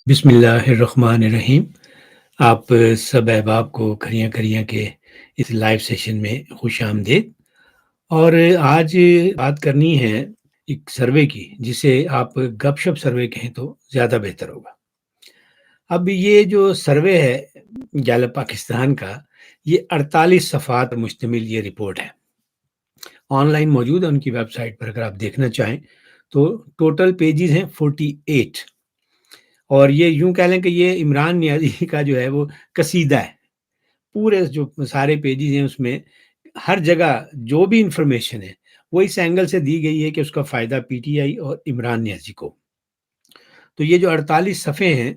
بسم اللہ الرحمن الرحیم۔ آپ سب احباب کو کھریاں کھریاں کے اس لائیو سیشن میں خوش آمدید۔ اور آج بات کرنی ہے ایک سروے کی، جسے آپ گپ شپ سروے کہیں تو زیادہ بہتر ہوگا۔ اب یہ جو سروے ہے گیلپ پاکستان کا، یہ 48 صفحات پر مشتمل یہ رپورٹ ہے۔ آن لائن موجود ہے ان کی ویب سائٹ پر، اگر آپ دیکھنا چاہیں تو ٹوٹل پیجز ہیں 48۔ اور یہ یوں کہہ لیں کہ یہ عمران نیازی کا جو ہے وہ قصیدہ ہے۔ پورے جو سارے پیجز ہیں اس میں ہر جگہ جو بھی انفارمیشن ہے وہ اس اینگل سے دی گئی ہے کہ اس کا فائدہ پی ٹی آئی اور عمران نیازی کو۔ تو یہ جو 48 صفحے ہیں،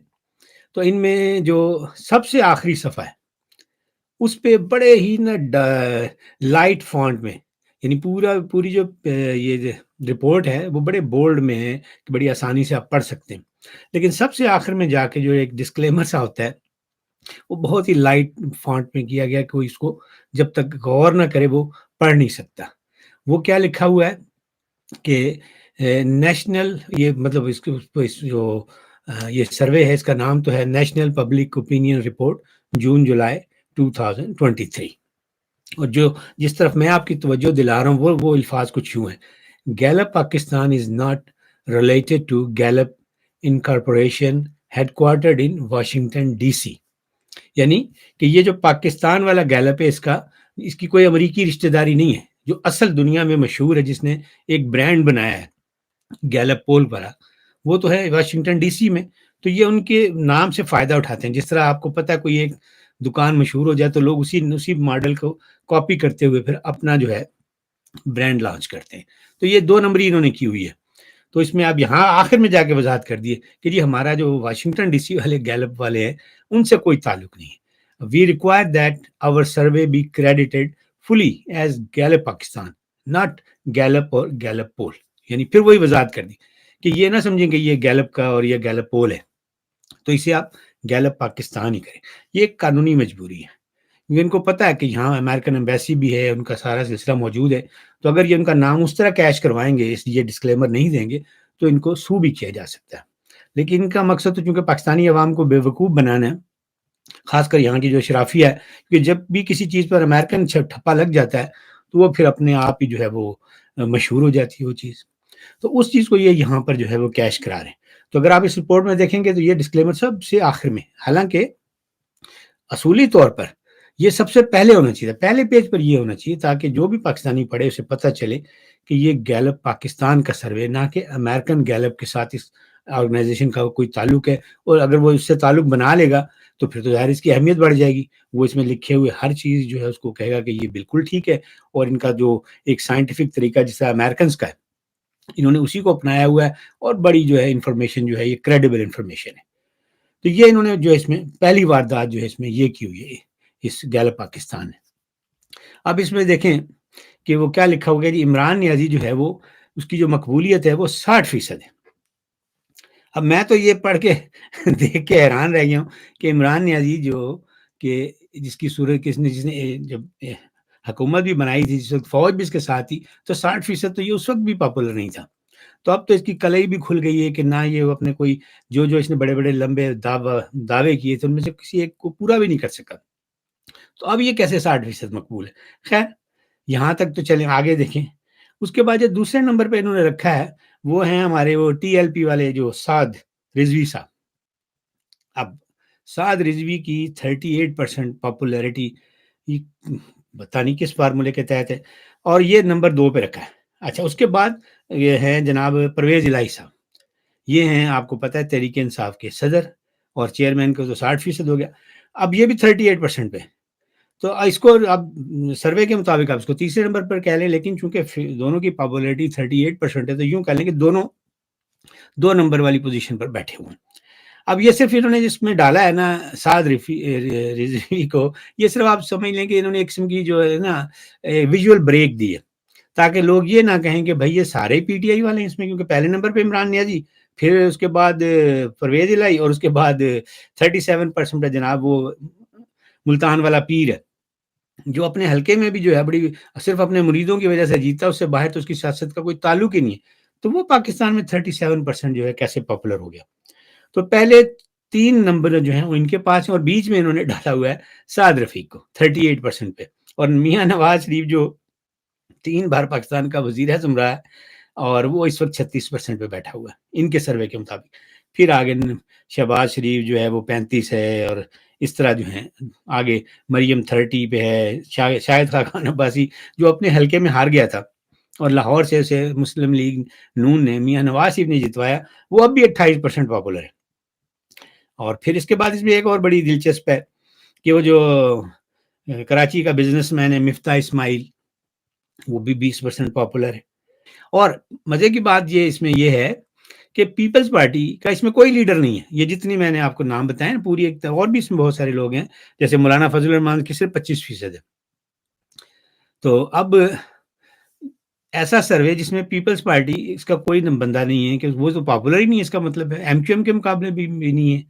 تو ان میں جو سب سے آخری صفحہ ہے اس پہ بڑے ہی لائٹ فونٹ میں، یعنی پوری جو یہ رپورٹ ہے وہ بڑے بولڈ میں ہے کہ بڑی آسانی سے آپ پڑھ سکتے ہیں۔ لیکن سب سے آخر میں جا کے جو ایک ڈسکلیمر سا ہوتا ہے وہ بہت ہی لائٹ فونٹ میں کیا گیا کہ کوئی اس کو جب تک غور نہ کرے وہ پڑھ نہیں سکتا۔ وہ کیا لکھا ہوا ہے کہ نیشنل، یہ مطلب اس جو یہ سروے ہے اس کا نام تو ہے نیشنل پبلک اوپینین رپورٹ جون جولائی 2023۔ اور جس طرف میں آپ کی توجہ دلا رہا ہوں وہ الفاظ کچھ یوں ہیں: Gallup Pakistan is not related to Gallup Incorporation headquartered in Washington D C. یعنی کہ یہ جو پاکستان والا گیلپ ہے اس کی کوئی امریکی رشتہ داری نہیں ہے۔ جو اصل دنیا میں مشہور ہے، جس نے ایک برانڈ بنایا ہے گیلپ پول پر، وہ تو ہے واشنگٹن ڈی سی میں۔ تو یہ ان کے نام سے فائدہ اٹھاتے ہیں۔ جس طرح آپ کو پتہ ہے کوئی ایک دکان مشہور ہو جائے تو لوگ اسی ماڈل کو کاپی کرتے ہوئے پھر اپنا جو ہے برانڈ لانچ کرتے ہیں۔ تو یہ 2 نمبری انہوں نے کی ہوئی ہے۔ تو اس میں آپ یہاں آخر میں جا کے وضاحت کر دیے کہ جی ہمارا جو واشنگٹن ڈی سی والے گیلپ والے ہیں ان سے کوئی تعلق نہیں ہے۔ We require that our survey be credited fully as Gallup Pakistan, not Gallup or Gallup poll. یعنی پھر وہی وضاحت کر دی کہ یہ نہ سمجھیں کہ یہ گیلپ کا اور یہ گیلپ پول ہے، تو اسے آپ گیلپ پاکستان ہی کریں۔ یہ ایک قانونی مجبوری ہے، کیونکہ ان کو پتہ ہے کہ یہاں امریکن ایمبیسی بھی ہے، ان کا سارا سلسلہ موجود ہے۔ تو اگر یہ ان کا نام اس طرح کیش کروائیں گے، یہ ڈسکلیمر نہیں دیں گے، تو ان کو سو بھی کیا جا سکتا ہے۔ لیکن ان کا مقصد تو چونکہ پاکستانی عوام کو بے وقوف بنانا ہے، خاص کر یہاں کی جو شرافیہ ہے، کہ جب بھی کسی چیز پر امریکن ٹھپا لگ جاتا ہے تو وہ پھر اپنے آپ ہی جو ہے وہ مشہور ہو جاتی ہے وہ چیز۔ تو اس چیز کو یہ یہاں پر جو ہے وہ کیش کرا رہے ہیں۔ تو اگر آپ اس رپورٹ میں دیکھیں گے تو یہ ڈسکلیمر سب سے آخر میں، حالانکہ اصولی طور پر یہ سب سے پہلے ہونا چاہیے، پہلے پیج پر یہ ہونا چاہیے، تاکہ جو بھی پاکستانی پڑھے اسے پتہ چلے کہ یہ گیلپ پاکستان کا سروے، نہ کہ امریکن گیلپ کے ساتھ اس آرگنائزیشن کا کوئی تعلق ہے۔ اور اگر وہ اس سے تعلق بنا لے گا تو پھر تو ظاہر اس کی اہمیت بڑھ جائے گی۔ وہ اس میں لکھے ہوئے ہر چیز جو ہے اس کو کہے گا کہ یہ بالکل ٹھیک ہے، اور ان کا جو ایک سائنٹیفک طریقہ جس طرح امریکنس کا ہے انہوں نے اسی کو اپنایا ہوا ہے، اور بڑی جو ہے انفارمیشن جو ہے یہ کریڈیبل انفارمیشن ہے۔ تو یہ انہوں نے جو اس میں پہلی واردات جو ہے اس میں یہ کی ہوئی ہے اس گیلپ پاکستان ہے۔ اب اس میں دیکھیں کہ وہ کیا لکھا ہو گیا، جی عمران نیازی جو ہے وہ اس کی جو مقبولیت ہے وہ 60% ہے۔ اب میں تو یہ پڑھ کے دیکھ کے حیران رہ گیا ہوں کہ عمران نیازی جو کہ جس کی صورت جس نے جب حکومت بھی بنائی تھی، جس وقت فوج بھی اس کے ساتھ تھی، تو 60% تو یہ اس وقت بھی پاپولر نہیں تھا۔ تو اب تو اس کی کلئی بھی کھل گئی ہے کہ نہ یہ اپنے کوئی جو اس نے بڑے بڑے لمبے دعوے کیے تھے ان میں سے کسی ایک کو پورا بھی نہیں کر سکا۔ تو اب یہ کیسے 60% مقبول ہے؟ خیر یہاں تک تو چلیں، آگے دیکھیں۔ اس کے بعد جو دوسرے نمبر پہ انہوں نے رکھا ہے وہ ہیں ہمارے وہ ٹی ایل پی والے جو سعد رضوی صاحب۔ اب سعد رضوی کی 38% پاپولیرٹی پتہ نہیں کس فارمولے کے تحت ہے، اور یہ نمبر 2 پہ رکھا ہے۔ اچھا اس کے بعد یہ ہیں جناب پرویز الہی صاحب، یہ ہیں آپ کو پتہ ہے تحریک انصاف کے صدر اور چیئرمین کو تو 60% ہو گیا، اب یہ بھی 38% پہ۔ تو اس کو اب سروے کے مطابق آپ اس کو تیسرے نمبر پر کہہ لیں، لیکن چونکہ دونوں کی پاپولیرٹی 38% ہے تو یوں کہہ لیں کہ دونوں 2 نمبر والی پوزیشن پر بیٹھے ہوئے ہیں۔ اب یہ صرف انہوں نے جس میں ڈالا ہے نا سعد رضوی کو، یہ صرف آپ سمجھ لیں کہ انہوں نے ایک قسم کی جو ہے نا ویژول بریک دی ہے، تاکہ لوگ یہ نہ کہیں کہ بھائی یہ سارے پی ٹی آئی والے ہیں اس میں، کیونکہ پہلے نمبر پہ عمران نیازی، پھر اس کے بعد پرویز الہی، اور اس کے بعد 37% پہ جناب وہ ملتان والا پیر ہے، جو اپنے حلقے میں بھی جو ہے بڑی صرف اپنے مریدوں کی وجہ سے جیتا، اس سے باہر تو اس کی سیاست کا کوئی تعلق ہی نہیں ہے۔ تو وہ پاکستان میں 37% جو ہے کیسے پاپولر ہو گیا؟ تو پہلے 3 نمبر جو ہیں وہ ان کے پاس ہیں، اور بیچ میں انہوں نے ڈالا ہوا ہے سعد رفیق کو 38% پہ، اور میاں نواز شریف جو 3 بار پاکستان کا وزیر اعظم رہا ہے، اور وہ اس وقت 36% پہ بیٹھا ہوا ہے ان کے سروے کے مطابق۔ پھر آگے شہباز شریف جو ہے وہ 35 ہے، اور اس طرح جو ہیں آگے مریم 30 پہ ہے، شاہد خاقان عباسی جو اپنے حلقے میں ہار گیا تھا اور لاہور سے اسے مسلم لیگ نون نے میاں نواز شریف نے جتوایا، وہ اب بھی 28% پاپولر ہے۔ اور پھر اس کے بعد اس میں ایک اور بڑی دلچسپ ہے کہ وہ جو کراچی کا بزنس مین ہے مفتاح اسماعیل، وہ بھی 20% پاپولر ہے۔ اور مزے کی بات یہ اس میں یہ ہے کہ پیپلز پارٹی کا اس میں کوئی لیڈر نہیں ہے، یہ جتنی میں نے آپ کو نام بتائے نا پوری ایک، اور بھی اس میں بہت سارے لوگ ہیں، جیسے مولانا فضل الرحمان کی صرف 25% ہے۔ تو اب ایسا سروے جس میں پیپلز پارٹی اس کا کوئی بندہ نہیں ہے، کہ وہ تو پاپولر ہی نہیں ہے، اس کا مطلب ہے ایم کیو ایم کے مقابلے بھی نہیں ہے۔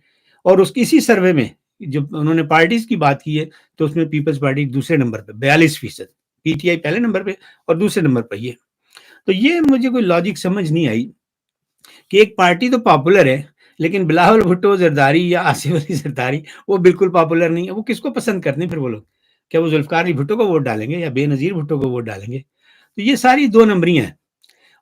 اور اس اسی سروے میں جب انہوں نے پارٹیز کی بات کی ہے تو اس میں پیپلز پارٹی دوسرے نمبر پہ 42%، پی ٹی آئی پہلے نمبر پہ اور دوسرے نمبر پہ یہ۔ تو یہ مجھے کوئی لاجک سمجھ نہیں آئی کہ ایک پارٹی تو پاپولر ہے، لیکن بلاول بھٹو زرداری یا آصف علی زرداری وہ بالکل پاپولر نہیں ہے۔ وہ کس کو پسند کرتے ہیں پھر وہ لوگ؟ کیا وہ ذوالفقار علی بھٹو کو ووٹ ڈالیں گے یا بے نظیر بھٹو کو ووٹ ڈالیں گے؟ تو یہ ساری 2 نمبریاں ہیں۔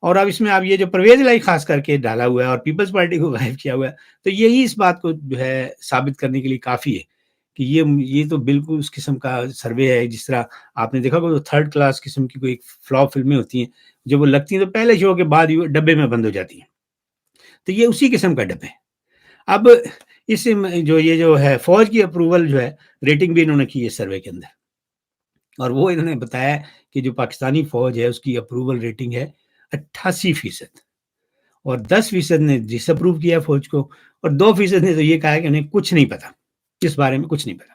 اور اب اس میں آپ یہ جو پرویز الہی خاص کر کے ڈالا ہوا ہے اور پیپلز پارٹی کو غائب کیا ہوا ہے، تو یہی اس بات کو جو ہے ثابت کرنے کے لیے کافی ہے کہ یہ تو بالکل اس قسم کا سروے ہے، جس طرح آپ نے دیکھا کہ تھرڈ کلاس قسم کی کوئی فلاپ فلمیں ہوتی ہیں، جب وہ لگتی ہیں تو پہلے شو کے بعد ہی ڈبے میں بند ہو جاتی ہیں۔ تو یہ اسی قسم کا ڈبے ہے۔ اب اس جو یہ جو ہے فوج کی اپروول جو ہے ریٹنگ بھی انہوں نے کی ہے سروے کے اندر، اور وہ انہوں نے بتایا کہ جو پاکستانی فوج ہے اس کی اپروول ریٹنگ ہے 88%، اور 10% نے ڈس اپروو کیا فوج کو، اور 2% نے تو یہ کہا کہ انہیں کچھ نہیں پتا، اس بارے میں کچھ نہیں پتا۔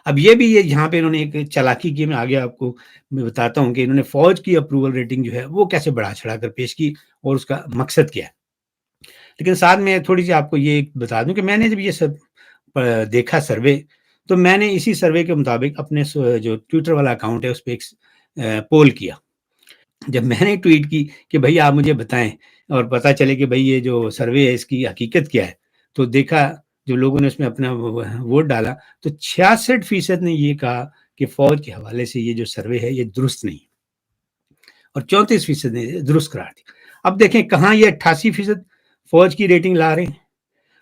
اب یہ بھی یہاں پہ انہوں نے ایک چالاکی کی، میں آگے آپ کو میں بتاتا ہوں کہ انہوں نے فوج کی اپروول ریٹنگ جو ہے وہ کیسے بڑھا چڑھا کر پیش کی اور اس کا مقصد کیا ہے۔ لیکن ساتھ میں تھوڑی سی آپ کو یہ بتا دوں کہ میں نے جب یہ سب دیکھا سروے، تو میں نے اسی سروے کے مطابق اپنے جو ٹویٹر والا اکاؤنٹ ہے اس پہ ایک پول کیا۔ جب میں نے ٹویٹ کی کہ بھائی آپ مجھے بتائیں اور پتہ چلے کہ بھائی یہ جو سروے ہے اس کی حقیقت کیا ہے، تو دیکھا جو لوگوں نے اس میں اپنا ووٹ ڈالا تو 66% نے یہ کہا کہ فوج کے حوالے سے یہ جو سروے ہے یہ درست نہیں، اور 34% نے درست قرار دیا۔ اب دیکھیں کہاں یہ 88% فوج کی ریٹنگ لا رہے ہیں۔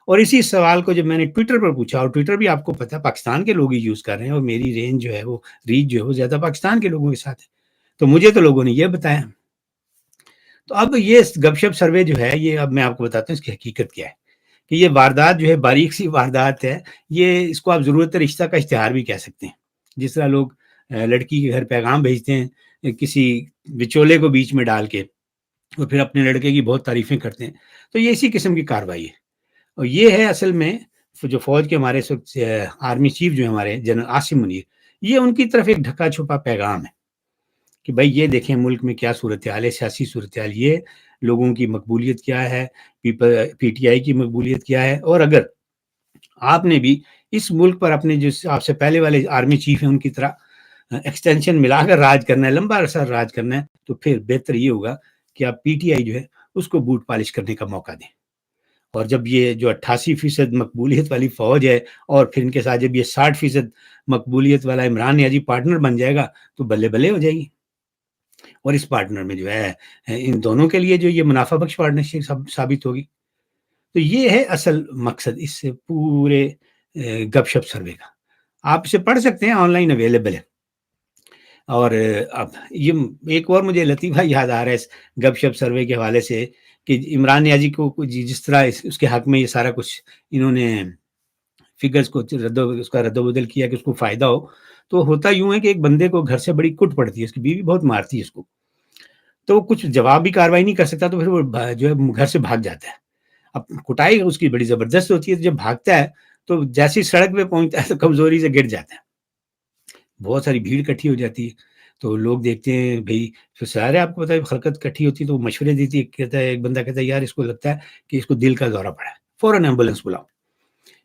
اور اسی سوال کو جب میں نے ٹویٹر پر پوچھا، اور ٹویٹر بھی آپ کو پتا پاکستان کے لوگ ہی یوز کر رہے ہیں، اور میری رینج جو ہے وہ ریچ جو ہے وہ زیادہ پاکستان کے لوگوں کے ساتھ ہے، تو مجھے تو لوگوں نے یہ بتایا۔ تو اب یہ گپ شپ سروے جو ہے یہ اب میں آپ کو بتاتا ہوں اس کی حقیقت کیا ہے، کہ یہ واردات جو ہے باریک سی واردات ہے، یہ اس کو آپ ضرورت رشتہ کا اشتہار بھی کہہ سکتے ہیں۔ جس طرح لوگ لڑکی کے گھر پیغام بھیجتے ہیں کسی بچولے کو بیچ میں ڈال کے، اور پھر اپنے لڑکے کی بہت تعریفیں کرتے ہیں، تو یہ اسی قسم کی کارروائی ہے۔ اور یہ ہے اصل میں جو فوج کے ہمارے آرمی چیف جو ہے ہمارے جنرل عاصم منیر، یہ ان کی طرف ایک ڈھکا چھپا پیغام ہے کہ بھائی یہ دیکھیں ملک میں کیا صورتحال ہے، سیاسی صورتحال یہ، لوگوں کی مقبولیت کیا ہے، پی ٹی آئی کی مقبولیت کیا ہے، اور اگر آپ نے بھی اس ملک پر اپنے جو آپ سے پہلے والے آرمی چیف ہیں ان کی طرح ایکسٹینشن ملا کر راج کرنا ہے، لمبا عرصہ راج کرنا ہے، تو پھر بہتر یہ ہوگا کہ آپ پی ٹی آئی جو ہے اس کو بوٹ پالش کرنے کا موقع دیں۔ اور جب یہ جو 88% مقبولیت والی فوج ہے، اور پھر ان کے ساتھ جب یہ 60% مقبولیت والا عمران نیازی پارٹنر بن جائے گا تو بلے بلے ہو جائے گی۔ اور اس پارٹنر میں جو ہے ان دونوں کے لیے جو یہ منافع بخش پارٹنرشپ ثابت ہوگی۔ تو یہ ہے اصل مقصد اس سے پورے گپ شپ سروے کا۔ آپ اسے پڑھ سکتے ہیں، آن لائن اویلیبل ہے۔ اور اب یہ ایک اور مجھے لطیفہ یاد آ رہا ہے اس گپ شپ سروے کے حوالے سے، کہ عمران نیازی کو جس طرح اس کے حق میں یہ سارا کچھ انہوں نے فگرز کو اس کا رد و بدل کیا کہ اس کو فائدہ ہو، تو ہوتا یوں ہے کہ ایک بندے کو گھر سے بڑی کٹ پڑتی ہے، اس کی بیوی بہت مارتی ہے اس کو، تو وہ کچھ جواب بھی کاروائی نہیں کر سکتا، تو پھر وہ جو ہے گھر سے بھاگ جاتا ہے۔ اب کٹائی اس کی بڑی زبردست ہوتی ہے، تو جب بھاگتا ہے تو جیسی سڑک پہ پہنچتا ہے تو کمزوری سے گر جاتا ہے، بہت ساری بھیڑ اکٹھی ہو جاتی ہے، تو لوگ دیکھتے ہیں بھائی پھر سارے آپ کو پتا ہے خلقت اکٹھی ہوتی ہے تو وہ مشورے دیتی ہے، کہتا ہے ایک بندہ کہتا ہے یار اس کو لگتا ہے کہ اس کو دل کا دورہ پڑا ہے، فوراً ایمبولینس بلاؤ۔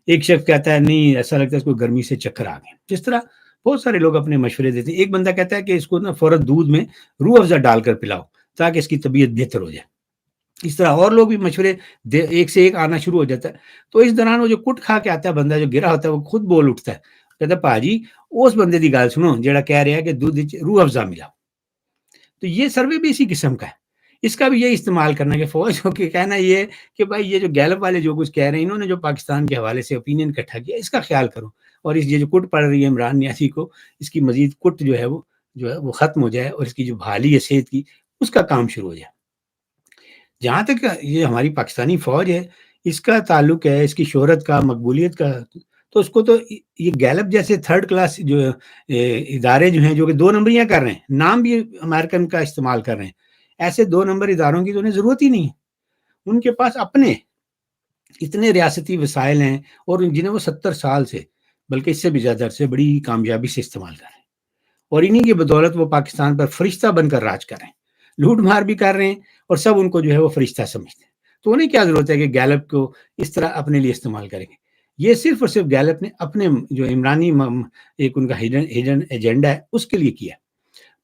ایک شخص کہتا ہے نہیں ایسا لگتا ہے اس کو گرمی سے چکر آ گئے۔ جس طرح بہت سارے لوگ اپنے مشورے دیتے ہیں۔ ایک بندہ کہتا ہے کہ اس کو نا فوراً دودھ میں روح افزا ڈال کر پلاؤ تاکہ اس کی طبیعت بہتر ہو جائے۔ اس طرح اور لوگ بھی مشورے ایک سے ایک آنا شروع ہو جاتا ہے. تو اس دوران وہ جو کٹ کھا کے آتا ہے بندہ جو گرا ہوتا ہے وہ خود بول اٹھتا ہے, کہتا ہے پاجی اس بندے دی گل سنو جیڑا کہہ رہا ہے کہ دودھ وچ روح افزا ملا. تو یہ سروے بھی اسی قسم کا ہے. اس کا بھی یہ استعمال کرنا ہے کہ فوج کو کہنا یہ ہے کہ بھائی یہ جو گیلپ والے جو کچھ کہہ رہے ہیں انہوں نے جو پاکستان کے حوالے سے اوپینین اکٹھا کیا اس کا خیال کرو, اور اس یہ جو کٹ پڑ رہی ہے عمران نیازی کو اس کی مزید کٹ جو ہے وہ ختم ہو جائے اور اس کی جو بحالی ہے صحت کی اس کا کام شروع ہو جائے. جہاں تک یہ ہماری پاکستانی فوج ہے اس کا تعلق ہے, اس کی شہرت کا, مقبولیت کا, تو اس کو تو یہ گیلپ جیسے تھرڈ کلاس جو ادارے جو ہیں جو کہ 2 نمبریاں کر رہے ہیں, نام بھی امریکن کا استعمال کر رہے ہیں, ایسے 2 نمبر اداروں کی تو انہیں ضرورت ہی نہیں ہے. ان کے پاس اپنے اتنے ریاستی وسائل ہیں اور جنہیں وہ 70 سال سے بلکہ اس سے بھی زیادہ سے بڑی کامیابی سے استعمال کر رہے ہیں, اور انہی کی بدولت وہ پاکستان پر فرشتہ بن کر راج کر رہے ہیں, لوٹ مار بھی کر رہے ہیں اور سب ان کو جو ہے وہ فرشتہ سمجھتے ہیں. تو انہیں کیا ضرورت ہے کہ گیلپ کو اس طرح اپنے لیے استعمال کریں گے. یہ صرف اور صرف گیلپ نے اپنے جو عمرانی ایک ان کا ہڈن ایجنڈا ہے اس کے لیے کیا.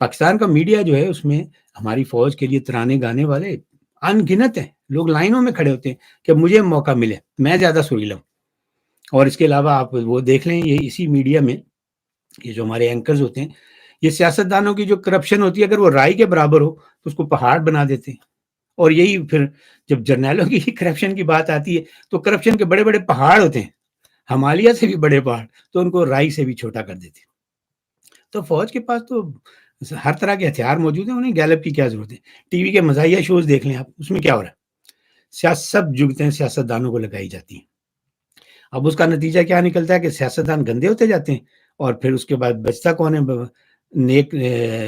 پاکستان کا میڈیا جو ہے اس میں ہماری فوج کے لیے ترانے گانے والے ان گنت ہیں. لوگ لائنوں میں کھڑے ہوتے ہیں کہ مجھے موقع ملے, میں زیادہ سریلا ہوں. اور اس کے علاوہ آپ وہ دیکھ لیں یہ اسی میڈیا میں یہ جو ہمارے اینکرز ہوتے ہیں یہ سیاستدانوں کی جو کرپشن ہوتی ہے اگر وہ رائی کے برابر ہو تو اس کو پہاڑ بنا دیتے ہیں, اور یہی پھر جب جرنیلوں کی کرپشن کی بات آتی ہے تو کرپشن کے بڑے بڑے پہاڑ ہوتے ہیں, ہمالیہ سے بھی بڑے پہاڑ, تو ان کو رائی سے بھی چھوٹا کر دیتے ہیں. تو فوج کے پاس تو ہر طرح کے ہتھیار موجود ہیں, انہیں گیلپ کی کیا ضرورت ہے. ٹی وی کے مزاحیہ شوز دیکھ لیں آپ, اس میں کیا ہو رہا ہے, سب جگتیں سیاستدانوں کو لگائی جاتی ہیں. اب اس کا نتیجہ کیا نکلتا ہے کہ سیاستدان گندے ہوتے جاتے ہیں, اور پھر اس کے بعد بچتا کون ہے, نیک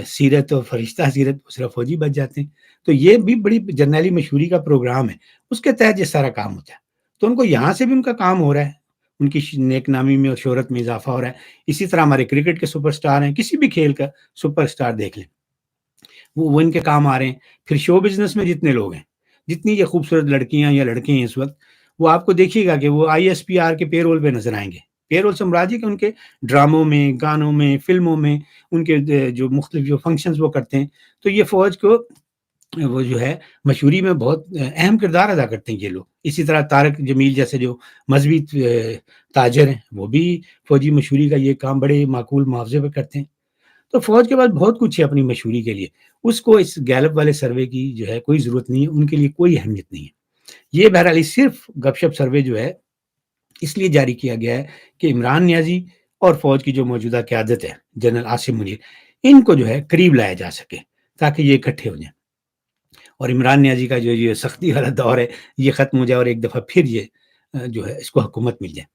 سیرت اور فرشتہ سیرت صرف فوجی بچ جاتے ہیں. تو یہ بھی بڑی جرنیلی مشہوری کا پروگرام ہے, اس کے تحت یہ سارا کام ہوتا ہے. تو ان کو یہاں سے بھی ان کا کام ہو رہا ہے, ان کی نیک نامی میں اور شہرت میں اضافہ ہو رہا ہے. اسی طرح ہمارے کرکٹ کے سپر سٹار ہیں, کسی بھی کھیل کا سپر سٹار دیکھ لیں وہ ان کے کام آ رہے ہیں. پھر شو بزنس میں جتنے لوگ ہیں, جتنی یہ خوبصورت لڑکیاں یا لڑکے ہیں اس وقت, وہ آپ کو دیکھیے گا کہ وہ آئی ایس پی آر کے پے رول پہ نظر آئیں گے. پے رول سے مراد ہے کہ ان کے ڈراموں میں, گانوں میں, فلموں میں, ان کے جو مختلف جو فنکشنز وہ کرتے ہیں, تو یہ فوج کو وہ جو ہے مشہوری میں بہت اہم کردار ادا کرتے ہیں یہ لوگ. اسی طرح طارق جمیل جیسے جو مذہبی تاجر ہیں وہ بھی فوجی مشہوری کا یہ کام بڑے معقول معاوضے پہ کرتے ہیں. تو فوج کے بعد بہت کچھ ہے اپنی مشہوری کے لیے, اس کو اس گیلپ والے سروے کی جو ہے کوئی ضرورت نہیں ہے, ان کے لیے کوئی اہمیت نہیں ہے. یہ بہرحال صرف گپ شپ سروے جو ہے اس لیے جاری کیا گیا ہے کہ عمران نیازی اور فوج کی جو موجودہ قیادت ہے جنرل عاصم منیر, ان کو جو ہے قریب لایا جا سکے تاکہ یہ اکٹھے ہو جائیں, اور عمران نیازی کا جو یہ سختی والا دور ہے یہ ختم ہو جائے, اور ایک دفعہ پھر یہ جو ہے اس کو حکومت مل جائے.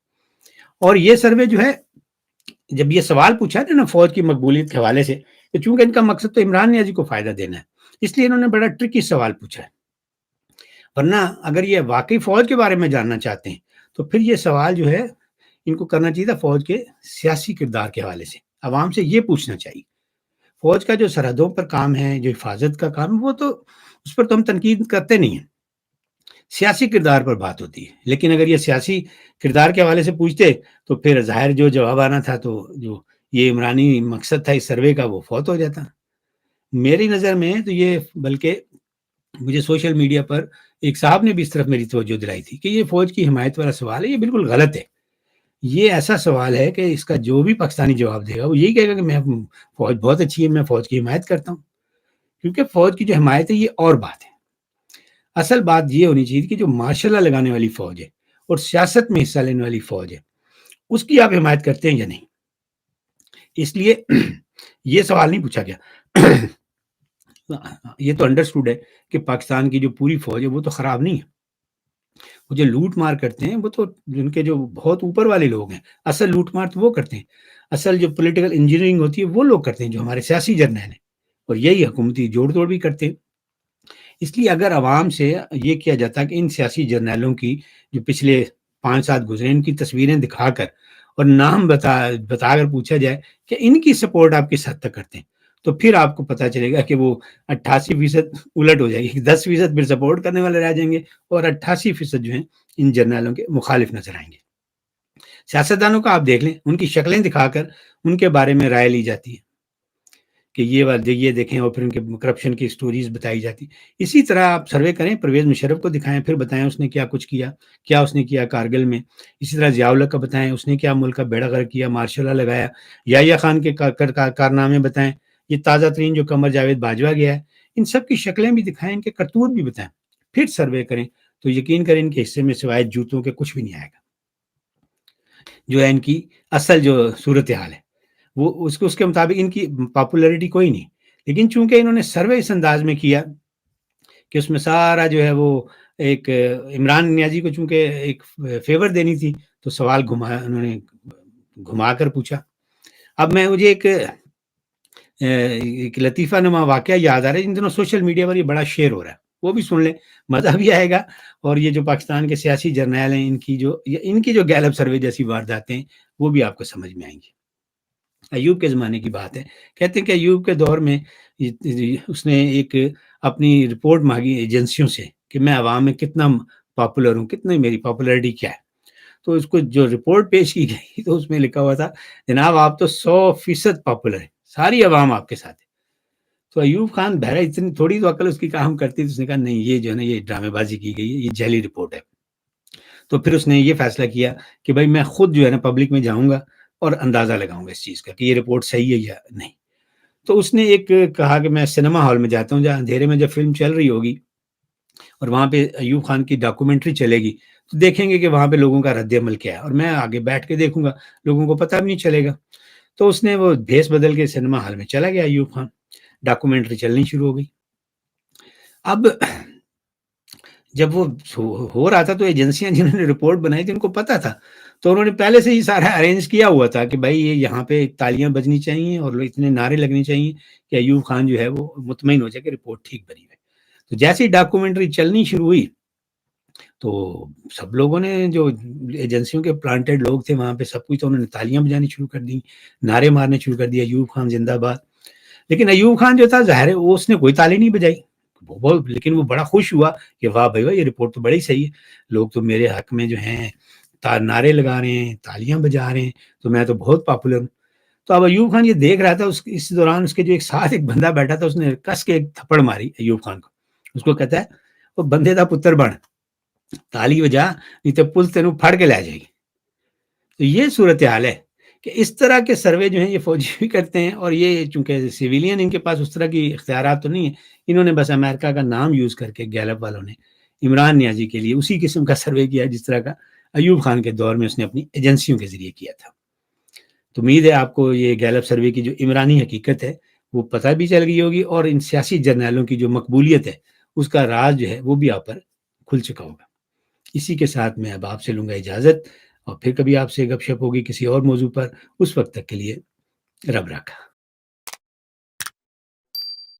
اور یہ سروے جو ہے جب یہ سوال پوچھا ہے نا فوج کی مقبولیت کے حوالے سے, کہ چونکہ ان کا مقصد تو عمران نیازی کو فائدہ دینا ہے, اس لیے انہوں نے بڑا ٹرکی سوال پوچھا ہے. ورنہ اگر یہ واقعی فوج کے بارے میں جاننا چاہتے ہیں تو پھر یہ سوال جو ہے ان کو کرنا چاہیے تھا فوج کے سیاسی کردار کے حوالے سے. عوام سے یہ پوچھنا چاہیے فوج کا جو سرحدوں پر کام ہے, جو حفاظت کا کام ہے, وہ تو اس پر تو ہم تنقید کرتے نہیں ہیں, سیاسی کردار پر بات ہوتی ہے. لیکن اگر یہ سیاسی کردار کے حوالے سے پوچھتے تو پھر ظاہر جو جواب آنا تھا, تو جو یہ عمرانی مقصد تھا اس سروے کا وہ فوت ہو جاتا. میری نظر میں تو یہ, بلکہ مجھے سوشل میڈیا پر ایک صاحب نے بھی اس طرف میری توجہ دلائی تھی کہ یہ فوج کی حمایت والا سوال ہے, یہ بالکل غلط ہے. یہ ایسا سوال ہے کہ اس کا جو بھی پاکستانی جواب دے گا وہ یہی کہے گا کہ میں فوج بہت اچھی ہے, میں فوج کی حمایت کرتا ہوں. کیونکہ فوج کی جو حمایت ہے یہ اور بات ہے. اصل بات یہ ہونی چاہیے کہ جو ماشاء اللہ لگانے والی فوج ہے اور سیاست میں حصہ لینے والی فوج ہے اس کی آپ حمایت کرتے ہیں یا نہیں. اس لیے یہ سوال نہیں پوچھا گیا. یہ تو انڈرسٹوڈ ہے کہ پاکستان کی جو پوری فوج ہے وہ تو خراب نہیں ہے. وہ جو لوٹ مار کرتے ہیں وہ تو ان کے جو بہت اوپر والے لوگ ہیں, اصل لوٹ مار تو وہ کرتے ہیں. اصل جو پولیٹیکل انجینئرنگ ہوتی ہے وہ لوگ کرتے ہیں, جو ہمارے سیاسی جرنیل ہیں, اور یہی حکومتی جوڑ توڑ بھی کرتے ہیں. اس لیے اگر عوام سے یہ کیا جاتا کہ ان سیاسی جرنیلوں کی جو پچھلے 5 سال گزرے ان کی تصویریں دکھا کر اور نام بتا کر پوچھا جائے کہ ان کی سپورٹ آپ کس حد تک کرتے ہیں, تو پھر آپ کو پتا چلے گا کہ وہ 88% الٹ ہو جائے گی. 10% پھر سپورٹ کرنے والے رہ جائیں گے, اور 88% جو ہیں ان جرنیلوں کے مخالف نظر آئیں گے. سیاستدانوں کا آپ دیکھ لیں, ان کی شکلیں دکھا کر ان کے بارے میں رائے لی جاتی ہے. کہ یہ دیکھیں، اور پھر ان کے کرپشن کی سٹوریز بتائی جاتی۔ اسی طرح آپ سروے کریں، پرویز مشرف کو دکھائیں، پھر بتائیں اس نے کیا کچھ کیا، کیا اس نے کیا کارگل میں۔ اسی طرح ضیاء الحق کا بتائیں، اس نے کیا ملک کا بیڑا غرق کیا، مارشل لا لگایا۔ یحییٰ خان کے کارنامے بتائیں۔ یہ تازہ ترین جو قمر جاوید باجوہ گیا ہے، ان سب کی شکلیں بھی دکھائیں، ان کے کرتوت بھی بتائیں، پھر سروے کریں تو یقین کریں ان کے حصے میں سوائے جوتوں کے کچھ بھی نہیں آئے گا۔ جو ہے ان کی اصل جو صورتحال ہے وہ اس کے مطابق ان کی پاپولیرٹی کوئی نہیں، لیکن چونکہ انہوں نے سروے اس انداز میں کیا کہ اس میں سارا جو ہے وہ ایک عمران نیازی کو چونکہ ایک فیور دینی تھی تو سوال انہوں نے گھما کر پوچھا۔ اب مجھے ایک لطیفہ نما واقعہ یاد آ رہا ہے، جن دنوں سوشل میڈیا پر یہ بڑا شیئر ہو رہا ہے، وہ بھی سن لیں، مزہ بھی آئے گا، اور یہ جو پاکستان کے سیاسی جرنیل ہیں ان کی جو گیلپ سروے جیسی وارداتیں ہیں وہ بھی آپ کو سمجھ میں آئیں گی۔ ایوب کے زمانے کی بات ہے، کہتے ہیں کہ ایوب کے دور میں اس نے ایک اپنی رپورٹ مانگی ایجنسیوں سے کہ میں عوام میں کتنا پاپولر ہوں، کتنی میری پاپولرٹی کیا ہے۔ تو اس کو جو رپورٹ پیش کی گئی تو اس میں لکھا ہوا تھا، جناب آپ تو 100% پاپولر ہیں، ساری عوام آپ کے ساتھ ہے۔ تو ایوب خان بہرا اتنی تھوڑی تو عقل اس کی کام کرتی، تو اس نے کہا نہیں، یہ جو ہے نا یہ ڈرامے بازی کی گئی ہے، یہ جعلی رپورٹ ہے۔ تو پھر اس نے یہ فیصلہ کیا کہ بھائی میں خود جو ہے نا پبلک میں جاؤں گا اور اندازہ لگاؤں گا اس چیز کا کہ یہ رپورٹ صحیح ہے یا نہیں۔ تو اس نے ایک کہا کہ میں سنیما ہال میں جاتا ہوں، جہاں اندھیرے میں جب فلم چل رہی ہوگی اور وہاں پہ ایوب خان کی ڈاکومنٹری چلے گی تو دیکھیں گے کہ وہاں پہ لوگوں کا رد عمل کیا ہے، اور میں آگے بیٹھ کے دیکھوں گا، لوگوں کو پتہ بھی نہیں چلے گا۔ تو اس نے وہ بھیس بدل کے سنیما ہال میں چلا گیا ایوب خان، ڈاکومنٹری چلنی شروع ہو گئی۔ اب جب وہ ہو رہا تھا تو ایجنسیاں جنہوں نے رپورٹ بنائی تھی ان کو پتا تھا، تو انہوں نے پہلے سے ہی سارا ارینج کیا ہوا تھا کہ بھائی یہ یہاں پہ تالیاں بجنی چاہیے اور اتنے نعرے لگنے چاہیے کہ ایوب خان جو ہے وہ مطمئن ہو جائے کہ رپورٹ ٹھیک بنی ہے۔ تو جیسی ڈاکومنٹری چلنی شروع ہوئی تو سب لوگوں نے، جو ایجنسیوں کے پلانٹڈ لوگ تھے وہاں پہ، سب کچھ تو انہوں نے تالیاں بجانی شروع کر دی، نعرے مارنے شروع کر دیا، ایوب خان زندہ باد۔ لیکن ایوب خان جو تھا ظاہر ہے اس نے کوئی تالی نہیں بجائی، لیکن وہ بڑا خوش ہوا کہ واہ بھائی واہ، یہ رپورٹ تو بڑی صحیح ہے، لوگ تو میرے حق میں جو ہیں نعرے لگا رہے ہیں، تالیاں بجا رہے ہیں، تو میں تو بہت پاپولر ہوں۔ تو اب ایوب خان یہ دیکھ رہا تھا، اس دوران اس کے جو ایک ساتھ ایک بندہ بیٹھا تھا، اس نے کس کے ایک تھپڑ ماری ایوب خان کو، اس کو کہتا ہے وہ بندے دا پتر بن، تالی بجا نہیں تو پل تینوں پھڑ کے لے جائے گی۔ تو یہ صورتحال ہے کہ اس طرح کے سروے جو ہیں یہ فوجی بھی کرتے ہیں، اور یہ چونکہ سویلین ان کے پاس اس طرح کی اختیارات تو نہیں ہیں، انہوں نے بس امریکہ کا نام یوز کر کے گیلپ والوں نے عمران نیازی کے لیے اسی قسم کا سروے کیا جس طرح کا ایوب خان کے دور میں اس نے اپنی ایجنسیوں کے ذریعے کیا تھا۔ تو امید ہے آپ کو یہ گیلپ سروے کی جو عمرانی حقیقت ہے وہ پتہ بھی چل گئی ہوگی، اور ان سیاسی جرنیلوں کی جو مقبولیت ہے اس کا راز جو ہے وہ بھی آپ پر کھل چکا ہوگا۔ اسی کے ساتھ میں اب آپ سے لوں گا اجازت، اور پھر کبھی آپ سے گپ شپ ہوگی کسی اور موضوع پر۔ اس وقت تک کے لیے رب رکھا۔